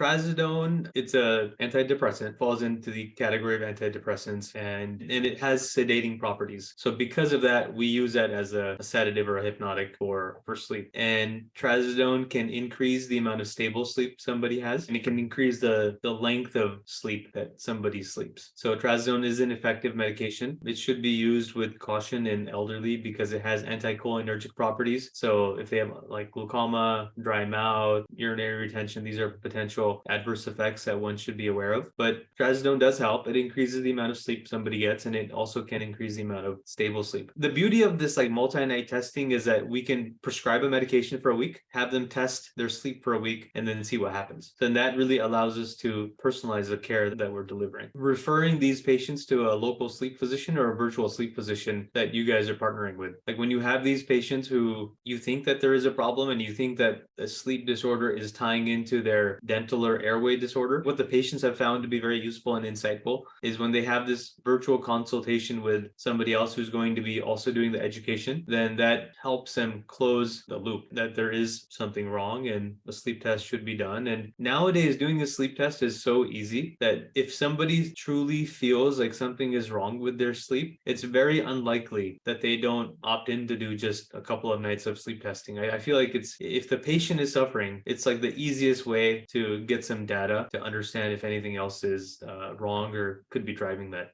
Trazodone, it's a antidepressant, falls into the category of antidepressants, and it has sedating properties. So because of that, we use that as a sedative or a hypnotic for sleep. And Trazodone can increase the amount of stable sleep somebody has, and it can increase the length of sleep that somebody sleeps. So Trazodone is an effective medication. It should be used with caution in elderly because it has anticholinergic properties. So if they have like glaucoma, dry mouth, urinary retention, these are potential adverse effects that one should be aware of. But Trazodone does help. It increases the amount of sleep somebody gets, and it also can increase the amount of stable sleep. The beauty of this like multi-night testing is that we can prescribe a medication for a week, have them test their sleep for a week, and then see what happens. Then that really allows us to personalize the care that we're delivering. Referring these patients to a local sleep physician or a virtual sleep physician that you guys are partnering with. Like when you have these patients who you think that there is a problem and you think that a sleep disorder is tying into their dental or airway disorder, what the patients have found to be very useful and insightful is when they have this virtual consultation with somebody else who's going to be also doing the education, then that helps them close the loop that there is something wrong and a sleep test should be done. And nowadays, doing a sleep test is so easy that if somebody truly feels like something is wrong with their sleep, it's very unlikely that they don't opt in to do just a couple of nights of sleep testing. I feel like it's if the patient is suffering, it's like the easiest way to get some data to understand if anything else is wrong or could be driving that.